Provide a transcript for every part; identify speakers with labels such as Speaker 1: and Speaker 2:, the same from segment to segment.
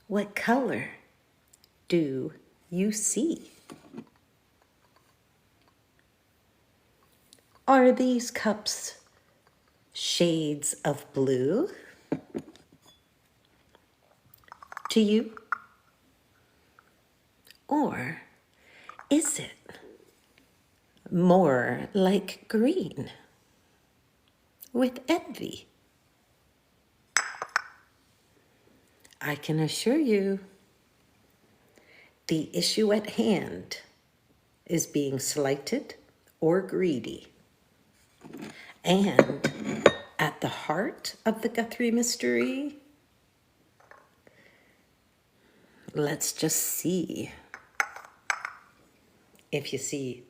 Speaker 1: What color do you see? Are these cups shades of blue to you? Or is it more like green with envy? I can assure you the issue at hand is being slighted or greedy. And at the heart of the Guthrie mystery, let's just see if you see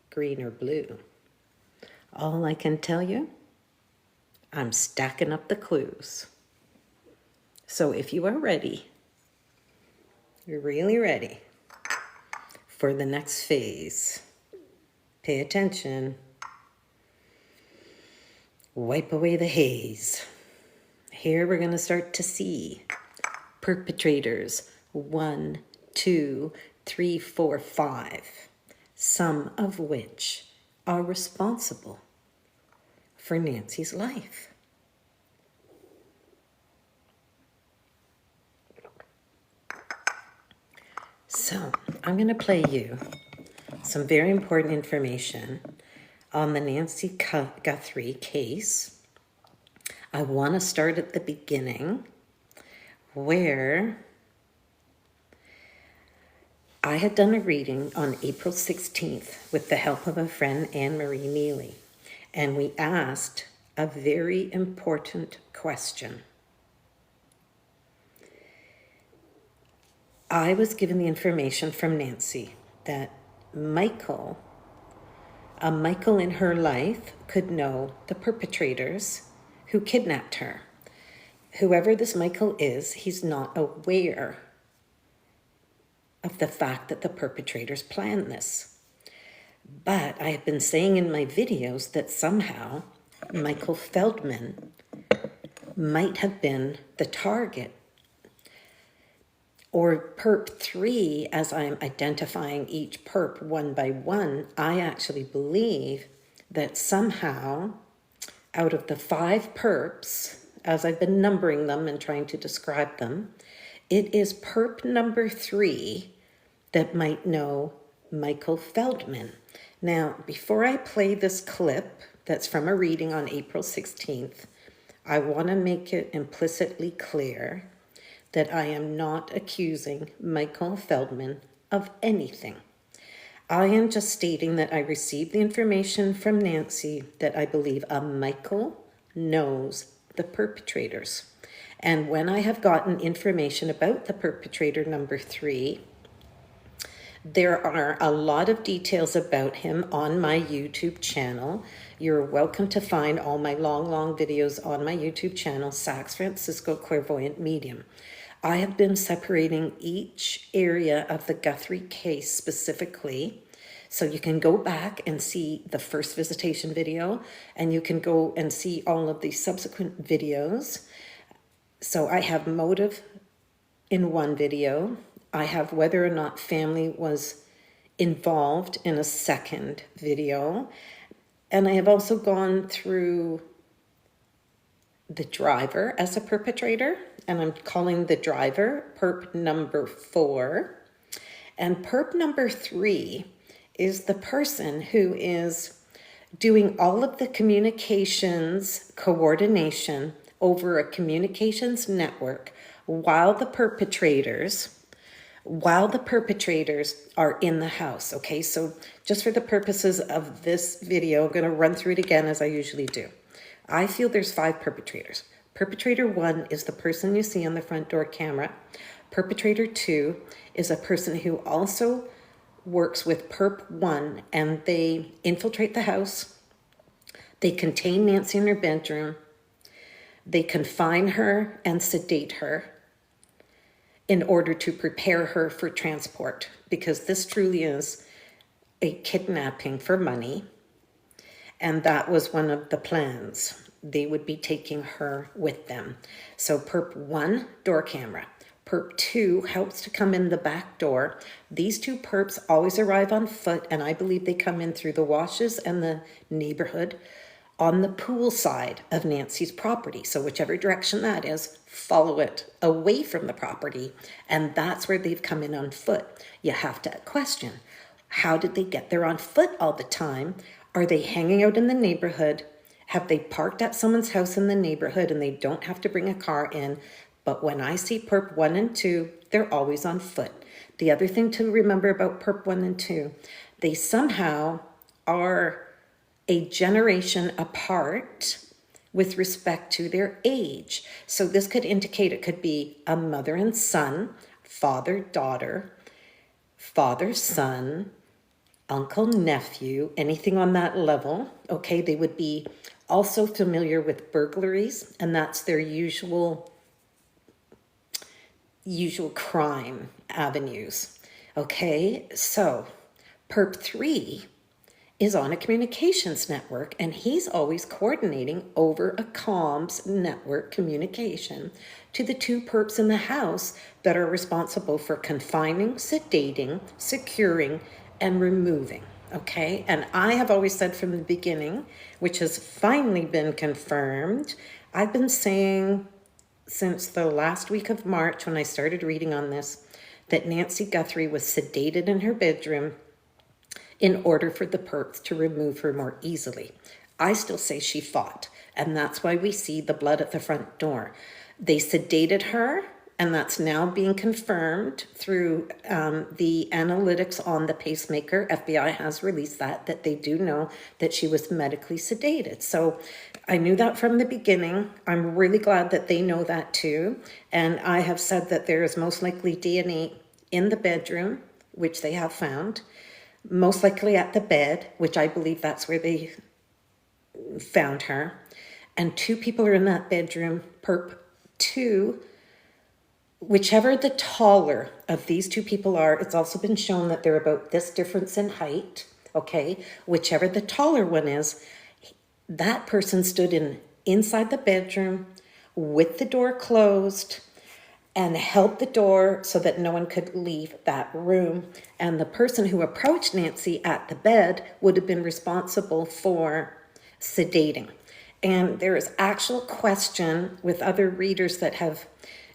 Speaker 1: green or blue. All I can tell you, I'm stacking up the clues. So if you are ready, you're really ready for the next phase, pay attention. Wipe away the haze. Here we're going to start to see perpetrators 1, 2, 3, 4, 5, some of which are responsible for Nancy's life. So I'm going to play you some very important information on the Nancy Guthrie case. I want to start at the beginning where I had done a reading on April 16th with the help of a friend, Anne-Marie Neely, and we asked a very important question. I was given the information from Nancy that Michael in her life could know the perpetrators who kidnapped her. Whoever this Michael is, he's not aware of the fact that the perpetrators planned this. But I have been saying in my videos that somehow Michael Feldman might have been the target. Or Perp 3, as I'm identifying each perp one by one, I actually believe that somehow out of the 5 perps, as I've been numbering them and trying to describe them, it is perp number 3 that might know Michael Feldman. Now, before I play this clip that's from a reading on April 16th, I want to make it implicitly clear that I am not accusing Michael Feldman of anything. I am just stating that I received the information from Nancy that I believe a Michael knows the perpetrators. And when I have gotten information about the perpetrator number 3, there are a lot of details about him on my YouTube channel. You're welcome to find all my long videos on my YouTube channel, Sax Francisco Clairvoyant Medium. I have been separating each area of the Guthrie case specifically. So you can go back and see the first visitation video, and you can go and see all of the subsequent videos. So I have motive in one video. I have whether or not family was involved in a second video. And I have also gone through the driver as a perpetrator, and I'm calling the driver perp number 4. And perp number 3 is the person who is doing all of the communications coordination over a communications network while the perpetrators are in the house. Okay, so just for the purposes of this video, I'm going to run through it again as I usually do. I feel there's 5 perpetrators. Perpetrator 1 is the person you see on the front door camera. Perpetrator 2 is a person who also works with Perp 1, and they infiltrate the house. They contain Nancy in her bedroom. They confine her and sedate her in order to prepare her for transport, because this truly is a kidnapping for money. And that was one of the plans. They would be taking her with them. So Perp 1, door camera. Perp 2 helps to come in the back door. These two perps always arrive on foot, and I believe they come in through the washes and the neighborhood on the pool side of Nancy's property. So whichever direction that is, follow it away from the property. And that's where they've come in on foot. You have to question, how did they get there on foot all the time? Are they hanging out in the neighborhood? Have they parked at someone's house in the neighborhood and they don't have to bring a car in? But when I see Perp 1 and 2, they're always on foot. The other thing to remember about Perp 1 and 2, they somehow are a generation apart with respect to their age. So this could indicate it could be a mother and son, father, daughter, father, son, uncle, nephew, anything on that level. Okay, they would be also familiar with burglaries, and that's their usual crime avenues. Okay, so Perp 3 is on a communications network, and he's always coordinating over a comms network communication to the two perps in the house that are responsible for confining, sedating, securing, and removing. Okay, and I have always said from the beginning, which has finally been confirmed, I've been saying since the last week of March when I started reading on this, that Nancy Guthrie was sedated in her bedroom in order for the perps to remove her more easily. I still say she fought, and that's why we see the blood at the front door. They sedated her, and that's now being confirmed through the analytics on the pacemaker. FBI has released that they do know that she was medically sedated. So I knew that from the beginning. I'm really glad that they know that too. And I have said that there is most likely DNA in the bedroom, which they have found. Most likely at the bed, which I believe that's where they found her. And two people are in that bedroom. Perp 2, whichever the taller of these two people are, it's also been shown that they're about this difference in height, okay? Whichever the taller one is, that person stood inside the bedroom with the door closed and held the door so that no one could leave that room. And the person who approached Nancy at the bed would have been responsible for sedating. And there is actual question with other readers that have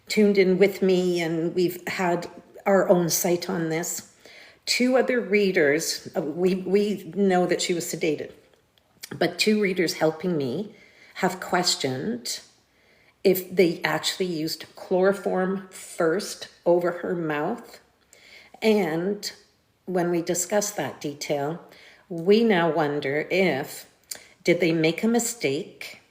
Speaker 1: tuned in with me, and we've had our own site on this. Two other readers, we know that she was sedated, but two readers helping me have questioned if they actually used chloroform first over her mouth. And when we discuss that detail, we now wonder if, did they make a mistake?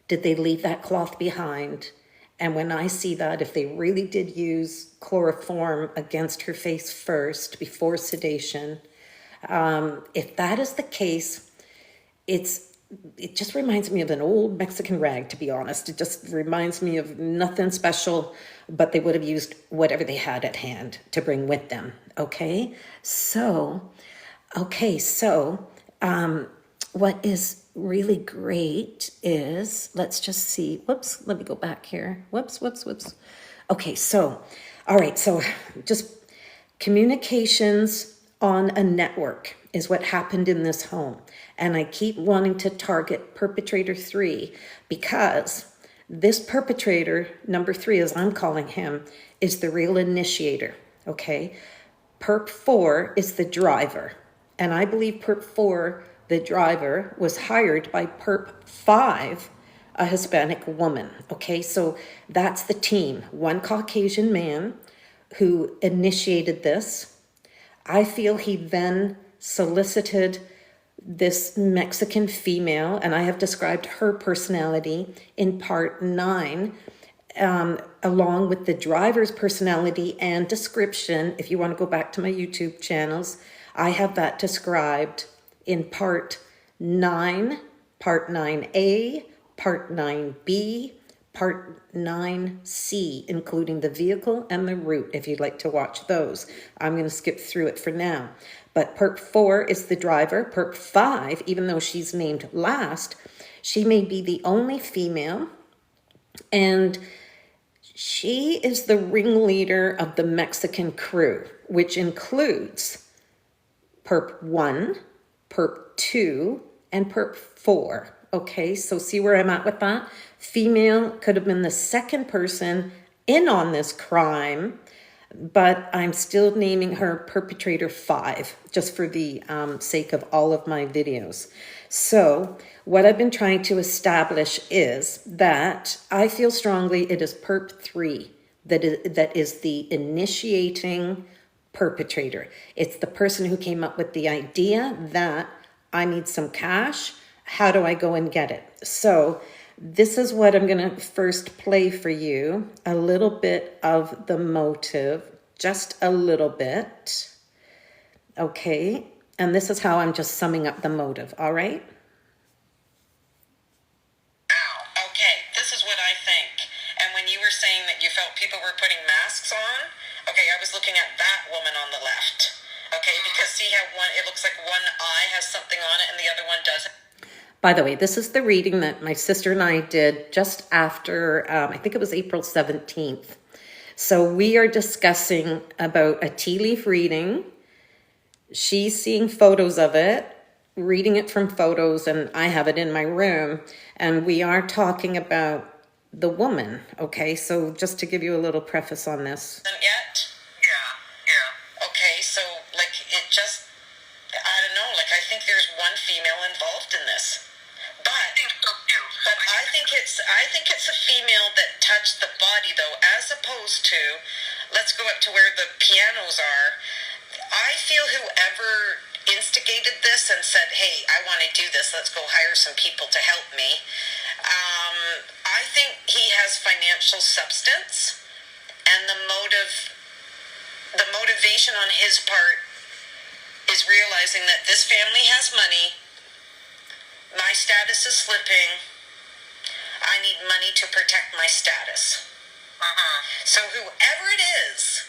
Speaker 1: Did they leave that cloth behind? And when I see that, if they really did use chloroform against her face first before sedation, if that is the case, it just reminds me of an old Mexican rag, to be honest. It just reminds me of nothing special, but they would have used whatever they had at hand to bring with them. Okay, so what is really great is, let's just see, whoops, let me go back here. Whoops. Okay, so, all right, so just communications on a network is what happened in this home. And I keep wanting to target Perpetrator 3 because this perpetrator, number 3, as I'm calling him, is the real initiator, okay? Perp 4 is the driver. And I believe Perp 4, the driver, was hired by Perp 5, a Hispanic woman, okay? So that's the team. One Caucasian man who initiated this. I feel he then solicited this Mexican female, and I have described her personality in part 9, along with the driver's personality and description. If you want to go back to my YouTube channels, I have that described in part 9, part 9A, part 9B, part 9C, including the vehicle and the route, if you'd like to watch those. I'm going to skip through it for now. But Perp 4 is the driver. Perp 5, even though she's named last, she may be the only female, and She is the ringleader of the Mexican crew, which includes Perp 1, Perp 2, and Perp 4. Okay, so see where I'm at with that? Female could have been the second person in on this crime, but I'm still naming her Perpetrator 5, just for the sake of all of my videos. So what I've been trying to establish is that I feel strongly it is Perp 3 that is the initiating perpetrator. It's the person who came up with the idea that I need some cash. How do I go and get it? So this is what I'm going to first play for you. A little bit of the motive, just a little bit. Okay. And this is how I'm just summing up the motive. All right.
Speaker 2: Okay. This is what I think. And when you were saying that you felt people were putting masks on, okay, I was looking at that woman on the left. Okay. Because see how it looks like one eye has something on it and the other one doesn't.
Speaker 1: By the way, this is the reading that my sister and I did just after, I think it was April 17th. So we are discussing about a tea leaf reading. She's seeing photos of it, reading it from photos, and I have it in my room. And we are talking about the woman, okay? So just to give you a little preface on this.
Speaker 2: Yet? Yeah. Okay, so like it just, I don't know, like I think there's one female involved in this. But I think it's a female that touched the body though, as opposed to, let's go up to where the pianos are. I feel whoever instigated this and said, hey, I want to do this, let's go hire some people to help me. I think he has financial substance, and the motivation on his part is realizing that this family has money, my status is slipping, I need money to protect my status. So whoever it is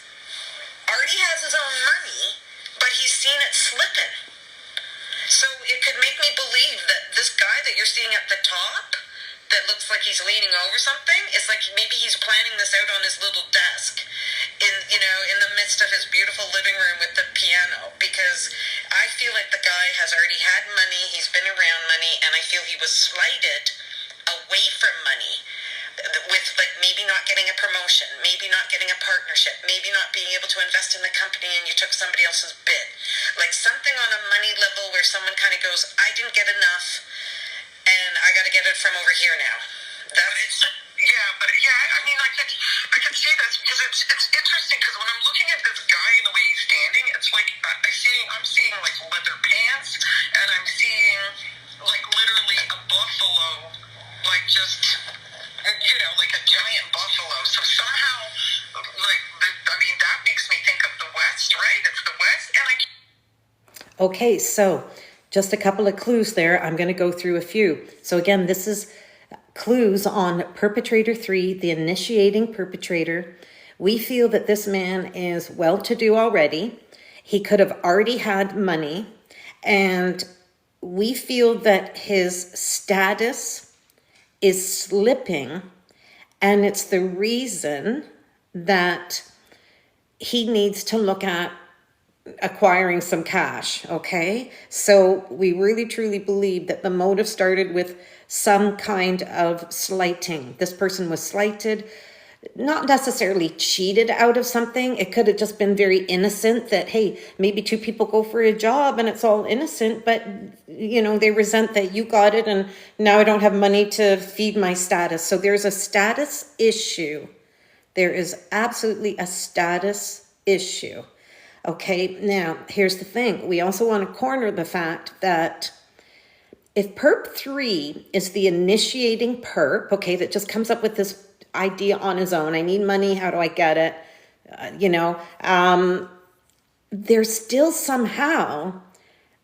Speaker 2: already has his own money, but he's seen it slipping. So it could make me believe that this guy that you're seeing at the top, that looks like he's leaning over something, is like maybe he's planning this out on his little desk in the midst of his beautiful living room with the piano, because I feel like the guy has already had money, he's been around money, and I feel he was slighted away from money with like maybe not getting a promotion, maybe not getting a partnership, maybe not being able to invest in the company and you took somebody else's bid. Like something on a money level where someone kind of goes, I didn't get enough and I got to get it from over here now. I can see this because it's interesting because when I'm looking at this guy and the way he's standing, it's like I'm seeing like leather pants and I'm seeing like literally a buffalo, like just like a giant buffalo. So somehow, that makes me think of the West, right? It's the West, and
Speaker 1: Okay, so just a couple of clues there. I'm going to go through a few. So again, this is clues on Perpetrator 3, the initiating perpetrator. We feel that this man is well-to-do already. He could have already had money, and we feel that his status is slipping, and it's the reason that he needs to look at acquiring some cash, okay? So we really truly believe that the motive started with some kind of slighting. This person was slighted, not necessarily cheated out of something. It could have just been very innocent that, hey, maybe two people go for a job and it's all innocent, but they resent that you got it and now I don't have money to feed my status. So there's a status issue. There is absolutely a status issue. Okay, now here's the thing. We also want to corner the fact that if Perp 3 is the initiating perp, okay, that just comes up with this idea on his own, I need money, how do I get it? There's still somehow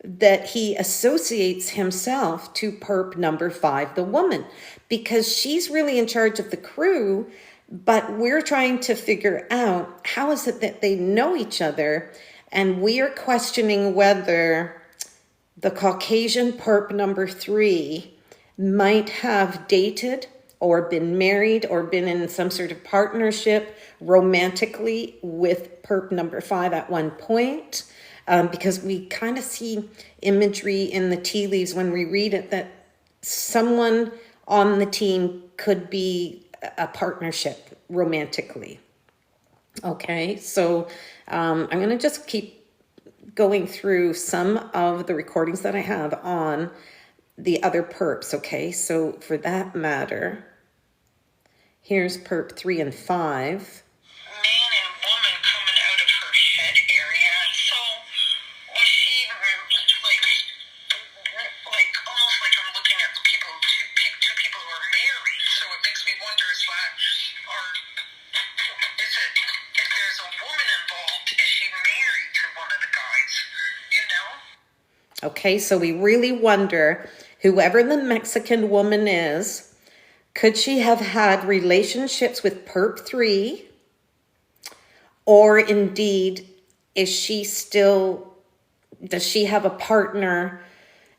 Speaker 1: that he associates himself to perp number 5, the woman, because she's really in charge of the crew. But we're trying to figure out how is it that they know each other, and we are questioning whether the Caucasian perp number 3 might have dated or been married or been in some sort of partnership romantically with perp number 5 at one point, because we kind of see imagery in the tea leaves when we read it that someone on the team could be a partnership romantically. Okay, so I'm going to just keep going through some of the recordings that I have on the other perps. Okay, so for that matter, here's perp 3 and 5.
Speaker 2: Man and woman coming out of her head area. So was she like almost like I'm looking at people, two people who are married. So it makes me wonder is that, or is it, if there's a woman involved, is she married to one of the guys? You know?
Speaker 1: Okay, so we really wonder, whoever the Mexican woman is, could she have had relationships with perp 3? Or indeed, is she still, does she have a partner?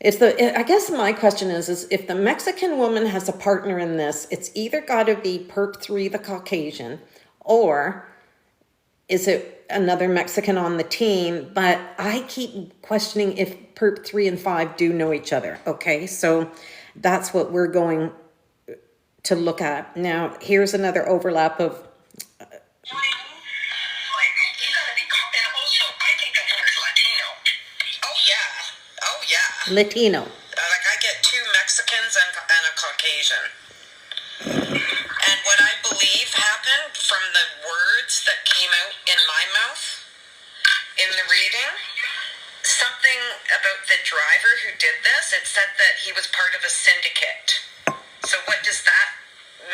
Speaker 1: I guess my question is if the Mexican woman has a partner in this, it's either got to be perp 3, the Caucasian, or is it another Mexican on the team? But I keep questioning if perp 3 and 5 do know each other. Okay, so that's what we're going to look at. Now, here's another overlap of Latino.
Speaker 2: Like I get 2 Mexicans and a Caucasian. And what I believe happened from the words that came out in my mouth in the reading, something about the driver who did this, it said that he was part of a syndicate. So what does that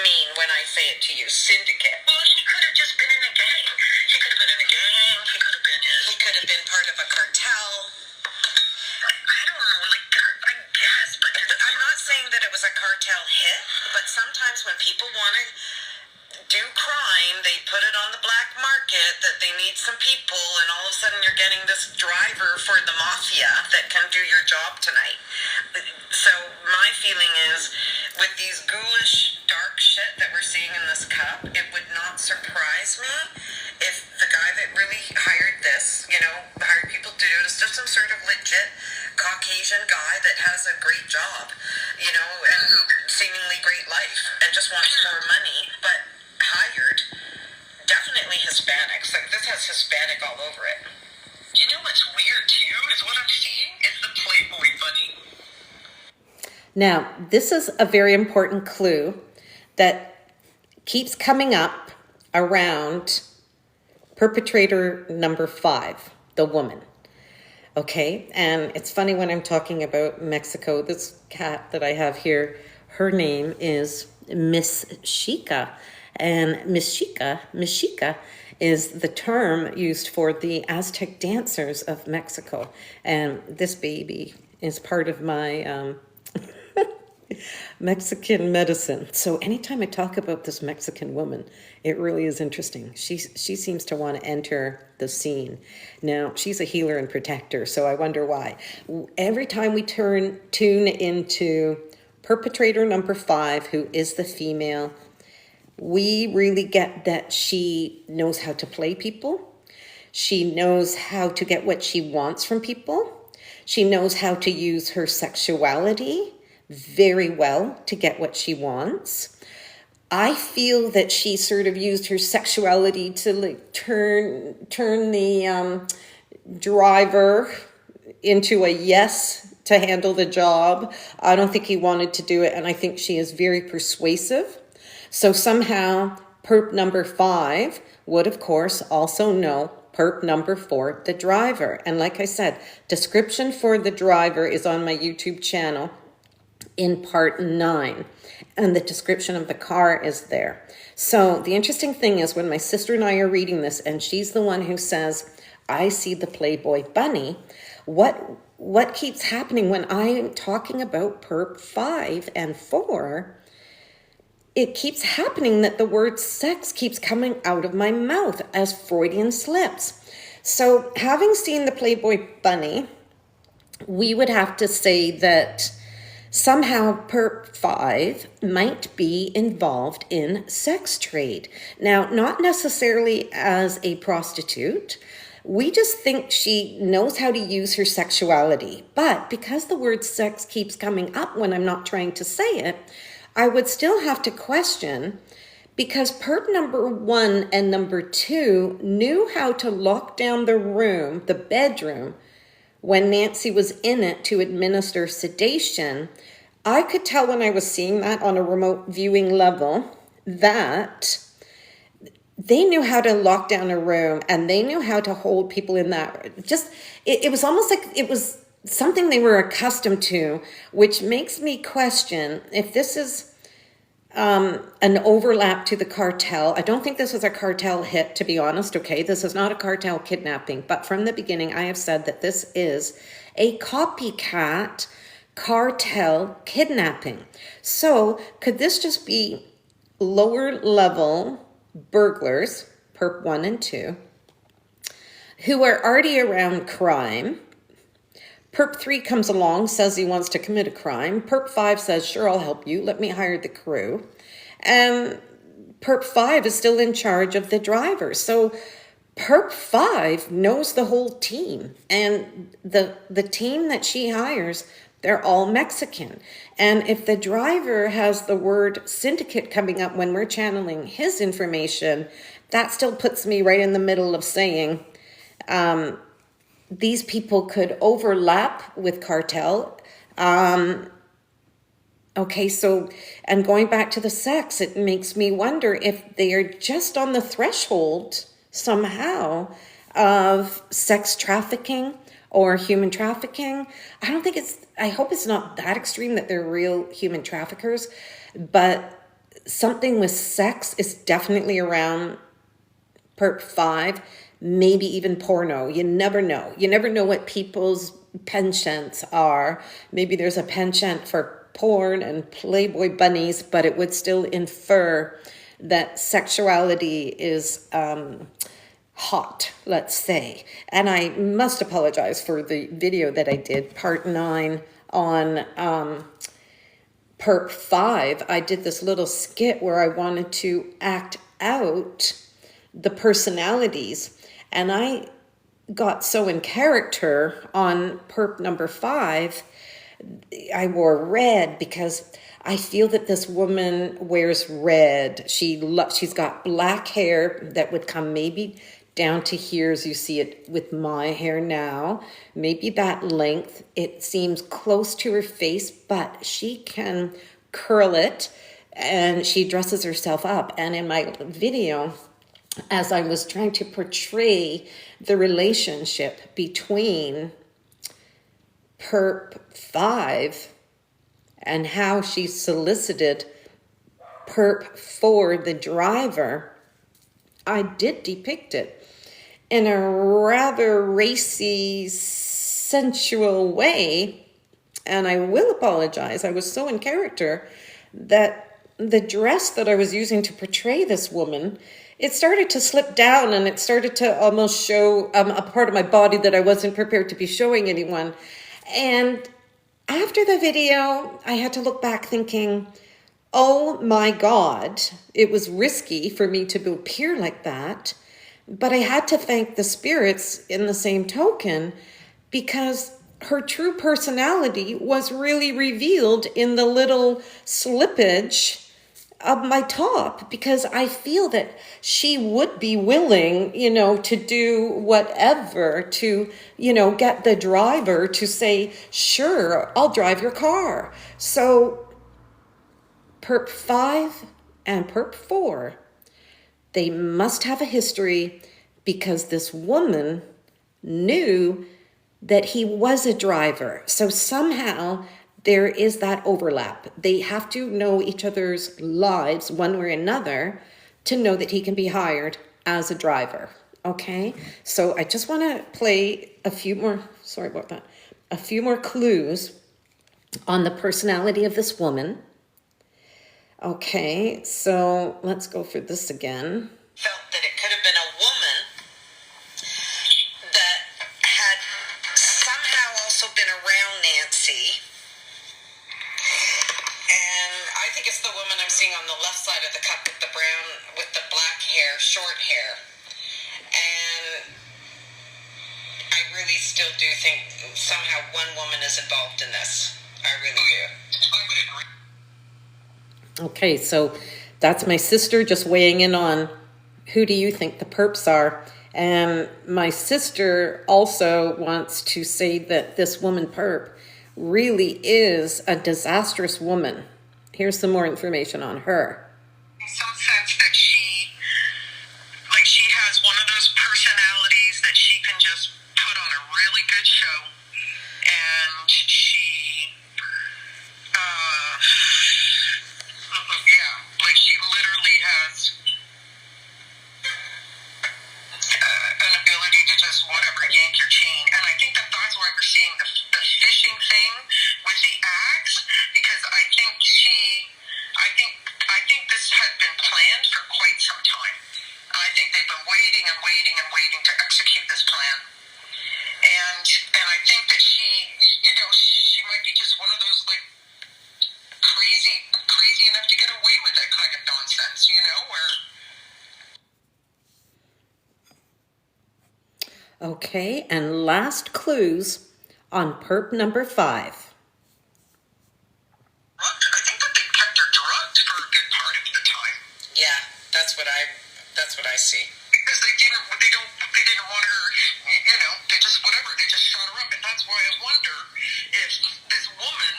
Speaker 2: mean when I say it to you? Syndicate. Well, he could have just been in a gang. He could have been in a gang. He could have been part of a cartel. I don't know, like, I guess, but I'm not saying that it was a cartel hit, but sometimes when people want to do crime, they put it on the black market that they need some people, and all of a sudden you're getting this driver for the mafia that can do your job tonight. So my feeling is, with these ghoulish, dark shit that we're seeing in this cup, it would not surprise me if the guy that really hired this, hired people to do it, is just some sort of legit Caucasian guy that has a great job, and seemingly great life, and just wants more money, but hired definitely Hispanics. Like, this has Hispanic all over it. You know what's weird too is what I'm seeing is the Playboy bunny.
Speaker 1: Now, this is a very important clue that keeps coming up around perpetrator number 5, the woman. Okay, and it's funny when I'm talking about Mexico, this cat that I have here, her name is Miss Chica. And Miss Chica is the term used for the Aztec dancers of Mexico. And this baby is part of my Mexican medicine. So anytime I talk about this Mexican woman, it really is interesting. She seems to want to enter the scene. Now, she's a healer and protector, so I wonder why. Every time we tune into perpetrator number 5, who is the female, we really get that she knows how to play people. She knows how to get what she wants from people. She knows how to use her sexuality very well to get what she wants. I feel that she sort of used her sexuality to like turn the driver into a yes to handle the job. I don't think he wanted to do it, and I think she is very persuasive. So somehow perp number 5 would, of course, also know perp number 4, the driver. And like I said, description for the driver is on my YouTube channel in part 9. And the description of the car is there. So the interesting thing is when my sister and I are reading this, and she's the one who says, I see the Playboy bunny, what keeps happening when I'm talking about perp 5 and 4, it keeps happening that the word sex keeps coming out of my mouth as Freudian slips. So having seen the Playboy bunny, we would have to say that somehow Perp 5 might be involved in sex trade. Now, not necessarily as a prostitute. We just think she knows how to use her sexuality. But because the word sex keeps coming up when I'm not trying to say it, I would still have to question, because perp number 1 and number 2 knew how to lock down the room, the bedroom, when Nancy was in it to administer sedation. I could tell when I was seeing that on a remote viewing level that they knew how to lock down a room and they knew how to hold people in that. It was almost like it was something they were accustomed to, which makes me question if this is an overlap to the cartel. I don't think this was a cartel hit, to be honest, okay? This is not a cartel kidnapping, but from the beginning, I have said that this is a copycat cartel kidnapping. So could this just be lower level burglars, perp 1 and 2, who are already around crime? Perp 3 comes along, says he wants to commit a crime. Perp 5 says, sure, I'll help you. Let me hire the crew. And Perp 5 is still in charge of the driver. So Perp 5 knows the whole team. And the team that she hires, they're all Mexican. And if the driver has the word syndicate coming up when we're channeling his information, that still puts me right in the middle of saying, these people could overlap with cartel. Okay, so, and going back to the sex, it makes me wonder if they are just on the threshold somehow of sex trafficking or human trafficking. I hope it's not that extreme that they're real human traffickers, but something with sex is definitely around Perp 5. Maybe even porno. You never know. You never know what people's penchants are. Maybe there's a penchant for porn and Playboy bunnies, but it would still infer that sexuality is hot, let's say. And I must apologize for the video that I did, part 9 on Perp 5. I did this little skit where I wanted to act out the personalities. And I got so in character on perp number 5, I wore red because I feel that this woman wears red. She's got black hair that would come maybe down to here as you see it with my hair now. Maybe that length. It seems close to her face, but she can curl it and she dresses herself up. And in my video, as I was trying to portray the relationship between Perp 5 and how she solicited Perp 4, the driver, I did depict it in a rather racy, sensual way. And I will apologize. I was so in character that the dress that I was using to portray this woman, it started to slip down and it started to almost show a part of my body that I wasn't prepared to be showing anyone. And after the video, I had to look back thinking, oh my God, it was risky for me to appear like that. But I had to thank the spirits in the same token, because her true personality was really revealed in the little slippage of my top, because I feel that she would be willing, to do whatever to, get the driver to say, sure, I'll drive your car. So Perp 5 and Perp 4, they must have a history, because this woman knew that he was a driver. So somehow there is that overlap. They have to know each other's lives one way or another to know that he can be hired as a driver. Okay? So I just want to play a few more clues on the personality of this woman. Okay, so let's go for this again.
Speaker 2: Felt that it could have been a woman that had somehow also been around Nancy side of the cup with the brown, with the black hair, short hair. And I really still do think somehow one woman is involved in this. I really do. I would agree.
Speaker 1: Okay, so that's my sister just weighing in on who do you think the perps are. And my sister also wants to say that this woman perp really is a disastrous woman. Here's some more information on her.
Speaker 2: In some sense that she has one of those personalities that she can just put on a really good show, and she, she literally has an ability to just whatever yank your chain, and I think that's why we're seeing the fishing thing with the axe, because I think this had been planned for quite some time. I think they've been waiting and waiting and waiting to execute this plan. And I think that she might be just one of those crazy enough to get away with that kind of nonsense, where
Speaker 1: Okay, and last clues on perp number 5.
Speaker 2: I think that they kept her drugged for a good part of the time. Yeah, that's what I see. Because they didn't want her, they just shot her up, and that's why I wonder if this woman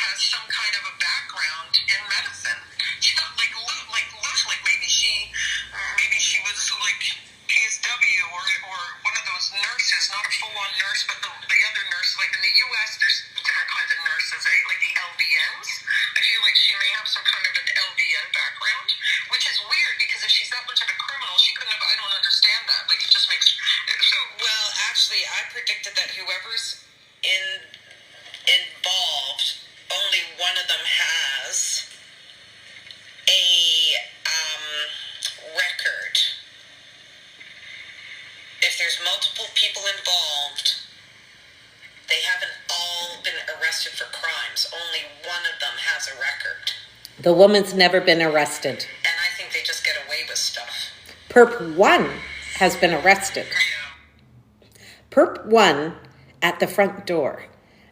Speaker 2: has some kind of a background in medicine. She's not loose, maybe she was like PSW or one of those nurses, not a full-on nurse, but the other nurse, like in the U.S., there's different kinds of nurses, eh? Like the LVNs. I feel like she may have some kind of an LVN background, which is weird because if she's that much of a criminal, she couldn't have. I don't understand that. Like, it just makes so. Well, actually, I predicted that whoever's involved, only one of them has a record. If there's multiple people involved, they haven't all been arrested for crimes. Only one of them has a record.
Speaker 1: The woman's never been arrested.
Speaker 2: And I think they just get away with stuff.
Speaker 1: Perp 1 has been arrested.
Speaker 2: Yeah.
Speaker 1: Perp 1 at the front door.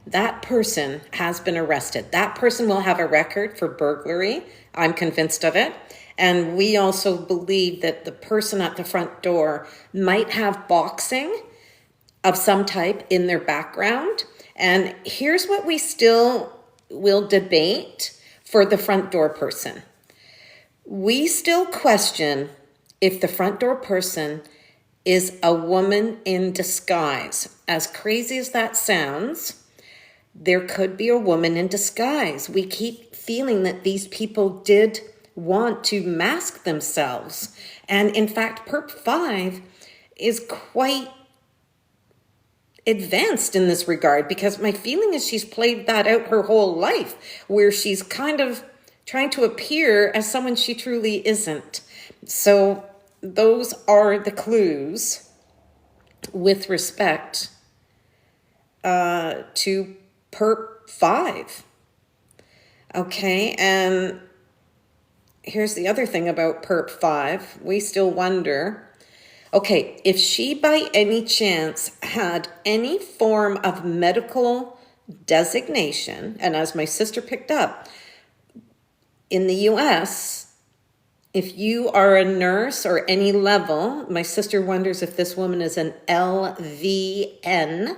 Speaker 1: That person has been arrested. That person will have a record for burglary. I'm convinced of it. And we also believe that the person at the front door might have boxing of some type in their background. And here's what we still will debate for the front door person. We still question if the front door person is a woman in disguise. As crazy as that sounds, there could be a woman in disguise. We keep feeling that these people did want to mask themselves. And in fact, Perp 5 is quite advanced in this regard, because my feeling is she's played that out her whole life, where she's kind of trying to appear as someone she truly isn't. So those are the clues with respect to Perp 5. Okay, and here's the other thing about Perp 5. We still wonder, okay, if she by any chance had any form of medical designation, and as my sister picked up, in the US, if you are a nurse or any level, my sister wonders if this woman is an LVN,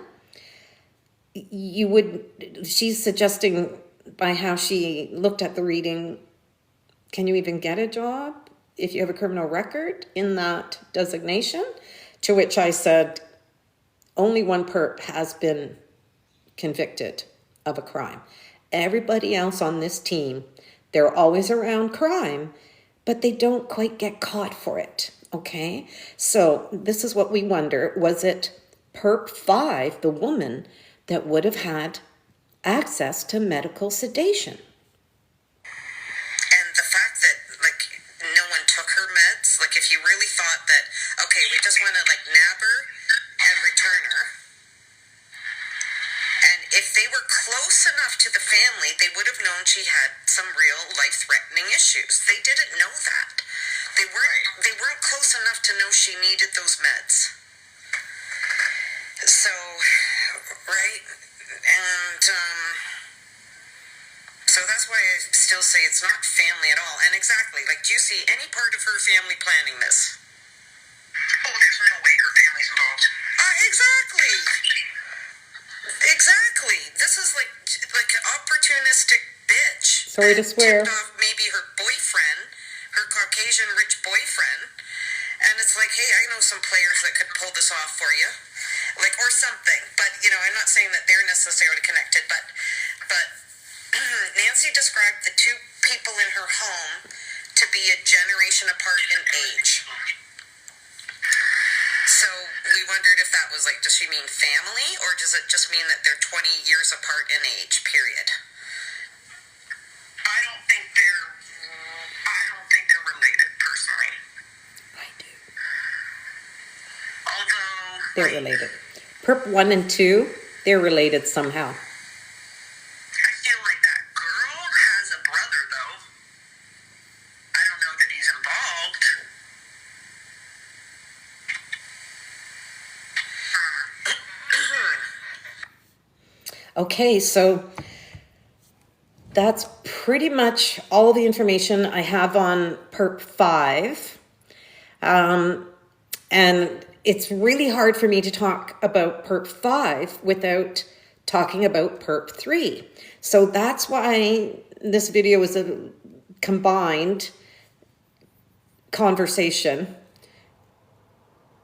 Speaker 1: she's suggesting by how she looked at the reading, can you even get a job if you have a criminal record in that designation? To which I said, only one perp has been convicted of a crime. Everybody else on this team, they're always around crime, but they don't quite get caught for it, okay? So this is what we wonder. Was it Perp 5, the woman, that would have had access to medical sedation?
Speaker 2: And the fact that, no one took her meds, if you really thought that, okay, we just want to, nab her and return her, and If they were close enough to the family, they would have known she had some real life-threatening issues. They didn't know that. They weren't close enough to know she needed those meds. So, right? And so that's why I still say it's not family at all. And exactly, like, do you see any part of her family planning this?
Speaker 3: Oh, there's no way her family's involved.
Speaker 2: Exactly. Exactly. This is like an opportunistic bitch.
Speaker 1: Sorry to swear.
Speaker 2: Tipped off maybe her boyfriend, her Caucasian rich boyfriend, and it's like, hey, I know some players that could pull this off for you, like, or something. But you know, I'm not saying that they're necessarily connected, but Nancy described the two people in her home to be a generation apart in age. So we wondered if that was like, does she mean family, or does it just mean that they're 20 years apart in age, period?
Speaker 3: I don't think they're related, personally.
Speaker 1: I do.
Speaker 3: Although
Speaker 1: They're related. Perp 1 and 2, they're related somehow.
Speaker 3: I feel like that girl has a brother, though. I don't know that he's involved.
Speaker 1: Okay, so that's pretty much all the information I have on Perp 5. And it's really hard for me to talk about Perp 5 without talking about Perp 3. So that's why this video is a combined conversation,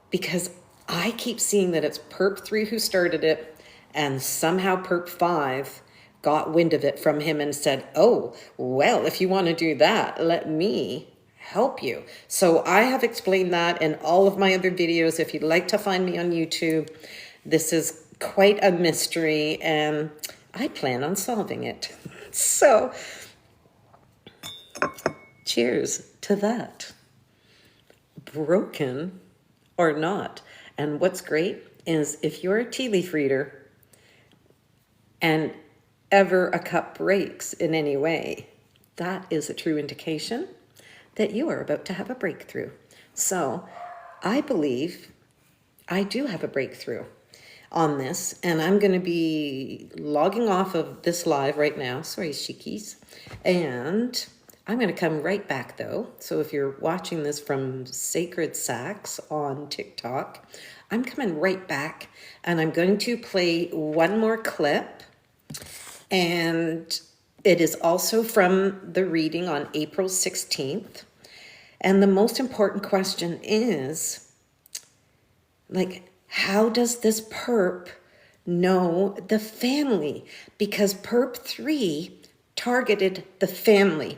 Speaker 1: because I keep seeing that it's Perp 3 who started it, and somehow Perp 5 got wind of it from him and said, oh, well, if you want to do that, let me help you. So I have explained that in all of my other videos. If you'd like to find me on YouTube, this is quite a mystery, and I plan on solving it. So, cheers to that. Broken or not. And what's great is if you're a tea leaf reader and ever a cup breaks in any way, that is a true indication that you are about to have a breakthrough. So I believe I do have a breakthrough on this, and I'm going to be logging off of this live right now. Sorry, Shikis. And I'm going to come right back, though. So if you're watching this from Sacred Sax on TikTok, I'm coming right back, and I'm going to play one more clip. And it is also from the reading on April 16th. And the most important question is, like, how does this perp know the family? Because Perp 3 targeted the family.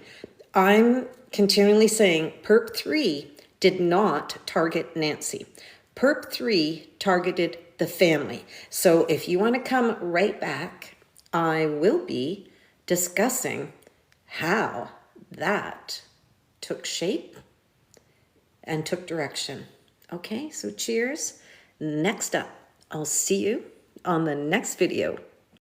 Speaker 1: I'm continually saying Perp 3 did not target Nancy. Perp 3 targeted the family. So if you want to come right back, I will be discussing how that took shape and took direction. Okay, so cheers. Next up, I'll see you on the next video.